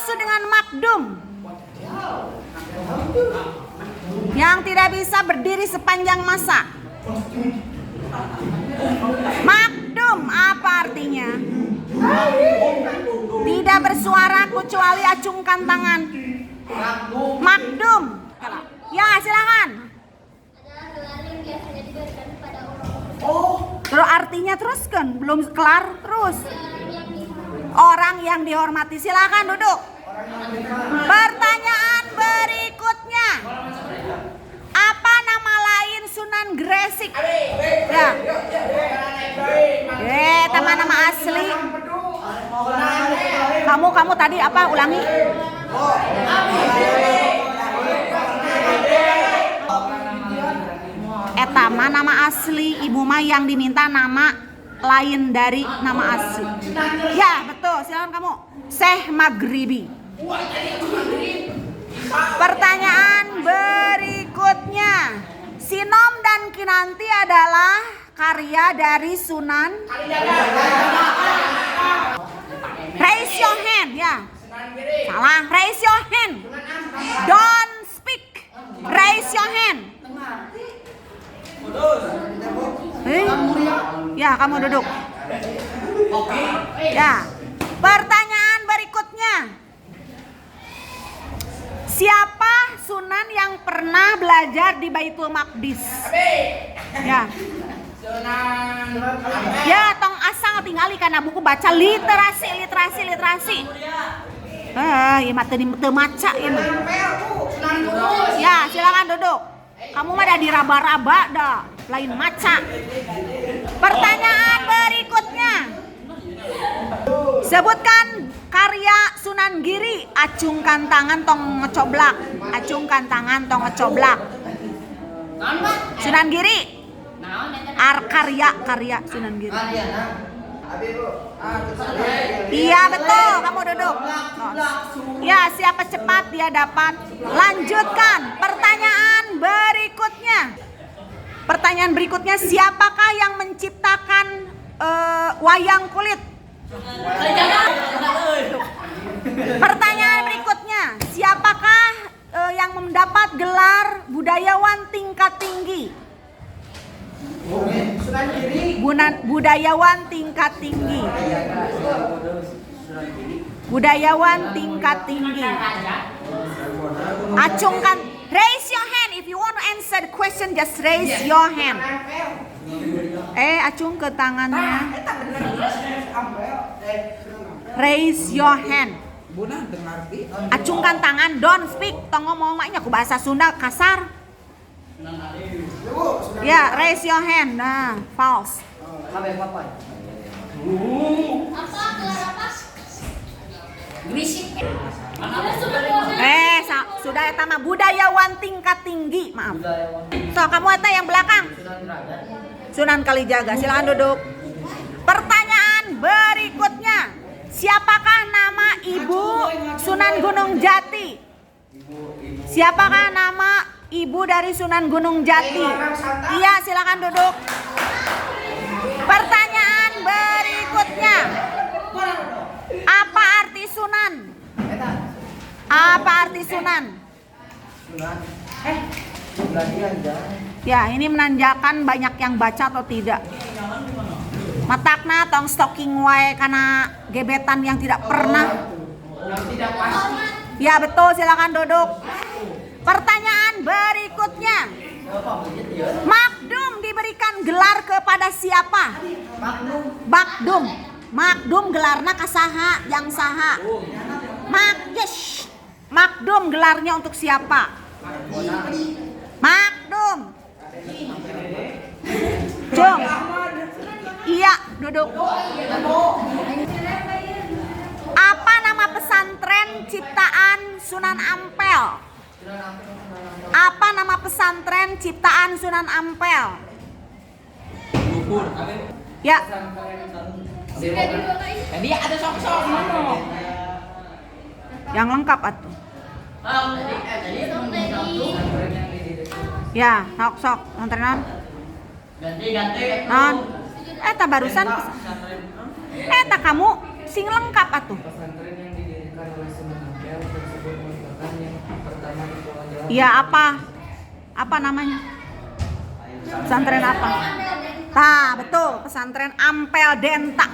dimaksud dengan makdum? Yang tidak bisa berdiri sepanjang masa. Makdum apa artinya? Tidak bersuara kecuali acungkan tangan. Makdum. Ya, silakan. Terus artinya teruskan, belum kelar terus. Orang yang dihormati, silakan duduk. Pertanyaan berikutnya. Apa nama lain Sunan Gresik? Ya. Nama asli. Kamu tadi apa? Ulangi. Etama nama asli ibu mah yang diminta nama lain dari nama asli. Ya betul, silakan kamu. Syekh Maghribi. Pertanyaan berikutnya. Sinom dan Kinanti adalah karya dari Sunan. Raise your hand, ya. Salah, raise your hand. Don't speak. Raise your hand. Ya, kamu duduk. Ya. Pertanyaan berikutnya. Siapa Sunan yang pernah belajar di Baitul Maqdis? Ya. Ya, tong asal tinggali karena buku baca literasi. Ya mata di maca ya. Ya, silakan duduk. Kamu mah dah diraba-raba dah, lain maca. Pertanyaan berikutnya. Sebutkan karya Sunan Giri. Acungkan tangan tong ngecoblak. Acungkan tangan tong ngecoblak. Sunan Giri. Karya Sunan Giri. Iya betul, kamu duduk. Ya, siapa cepat dia dapat. Lanjutkan pertanyaan berikutnya. Pertanyaan berikutnya, siapakah yang menciptakan wayang kulit? Pertanyaan berikutnya, siapakah yang mendapat gelar budayawan tingkat tinggi? Budayawan tingkat tinggi. Budayawan tingkat tinggi. Acungkan, raise your hand if you want to answer the question, just raise your hand. Acung ke tangannya. Raise your hand. Acungkan tangan, don't speak. Tong ngomong maknya aku bahasa Sunda kasar. Ya, raise your hand. Nah, false. Sudah eta mah budayawan tingkat tinggi, maaf. So, kamu eta yang belakang. Sunan Kalijaga, silakan duduk. Pertanyaan berikutnya. Siapakah nama ibu Sunan Gunung Jati? Siapakah nama ibu dari Sunan Gunung Jati? Iya, silakan duduk. Pertanyaan berikutnya. Apa arti Sunan? Apa arti Sunan? Ya, ini menandakan banyak yang baca atau tidak. Matakna tong stalking wae karena gebetan yang tidak pernah. Ya betul, silakan duduk. Pertanyaan berikutnya. Makdum diberikan gelar kepada siapa? Makdum. Makdum gelarna kasaha, yang saha. Makdum gelarnya untuk siapa? Makdum. Cung. Iya, duduk. Apa nama pesantren ciptaan Sunan Ampel? Apa nama pesantren ciptaan Sunan Ampel? Ya. Tadi ada sok-sok mana? Yang lengkap atuh. Ya, sok-sok antrenan. Ganti. Non. Eta barusan. Eta kamu sing lengkap atuh. digunakan oleh Sunan Ampel tersebut merupakan yang pertama di Pulau Jawa. Ya apa? Apa namanya? Pesantren apa? Nah, betul, pesantren Ampel Denta.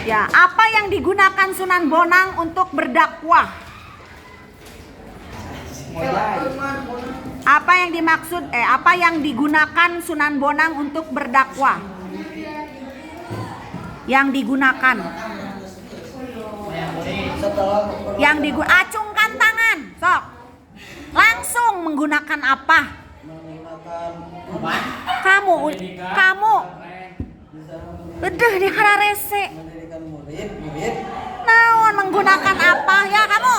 Ya, apa yang digunakan Sunan Bonang untuk berdakwah? Apa yang dimaksud apa yang digunakan Sunan Bonang untuk berdakwah? Yang digunakan. Acungkan tangan, sok. Langsung menggunakan apa? Kamu. Udah dihararese. Naon menggunakan apa ya kamu?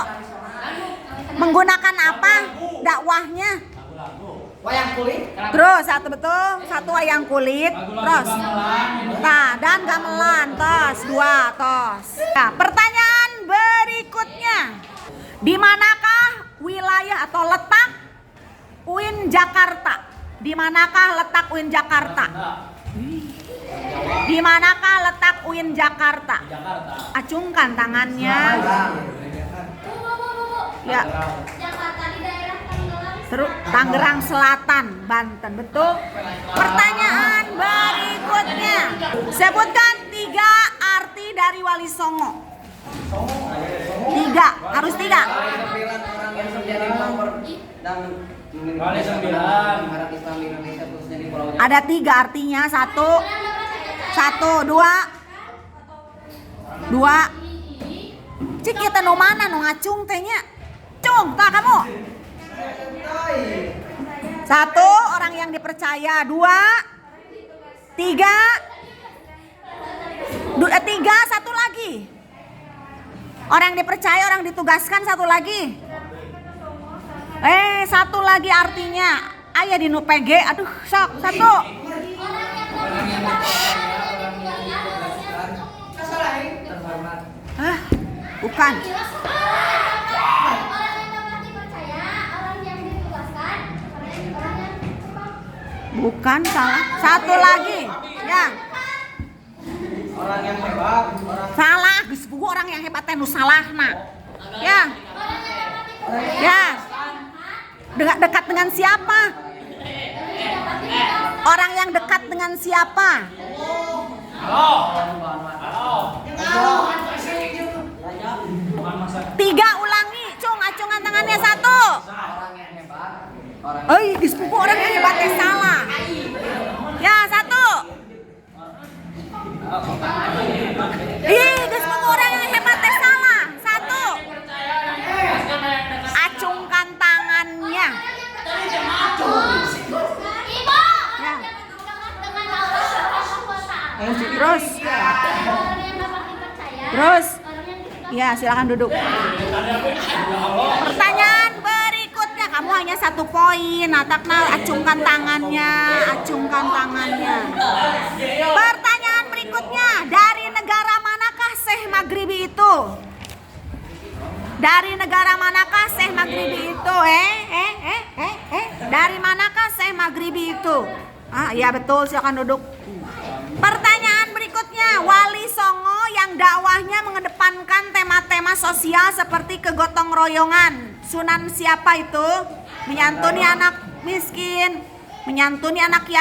Menggunakan apa dakwahnya? Wayang kulit. Terus satu betul, satu wayang kulit. Terus. Nah, dan gamelan. Tos, dua, tos. Nah, pertanyaan berikutnya. Di manakah wilayah atau letak UIN Jakarta? Di manakah letak UIN Jakarta? Di manakah letak UIN Jakarta? Acungkan tangannya. Ya. Tangerang Selatan, Banten. Betul. Pertanyaan berikutnya. Sebutkan 3 arti dari Wali Songo. 3, harus 3. Orang yang menjadi pamor dan Wali 9. Masyarakat Islam di Indonesia khususnya di Pulau Jawa. Ada 3 artinya. 1, 2. Cik kita nu mana nu ngacung tehnya? Cung, tak kamu. 1, orang yang dipercaya. 2, 3. 3, 1 lagi. Orang yang dipercaya, orang ditugaskan, 1 lagi. 1 lagi artinya. Aya di nu PG. Aduh, sok 1. Hah? Bukan. Bukan, salah. 1 lagi. Ya. Orang yang hebat, Salah, geus puguh orang yang hebat teh nu salahna. Ya. Ya. Dekat dengan siapa? Orang yang dekat dengan siapa? Tiga, ulangi. Cung, acungan tangannya 1. orang yang hebat, Geus puguh orang yang hebat teh salah. Ya, 1. Geus puguh orang yang hebat teh salah. 1. Acungkan tangannya. Ya. Terus. Ya, silakan duduk. Pertanyaan berikutnya, kamu hanya 1 poin. Atakna acungkan tangannya, Pertanyaan berikutnya, dari negara manakah Syekh Maghribi itu? Dari negara manakah Syekh Maghribi itu? Dari manakah Syekh Maghribi itu? Iya betul, silakan duduk. Pertanyaan berikutnya, Wali Songo yang dakwahnya mengedepankan tema-tema sosial seperti kegotong royongan. Sunan siapa itu? Menyantuni anak miskin, menyantuni anak yatim.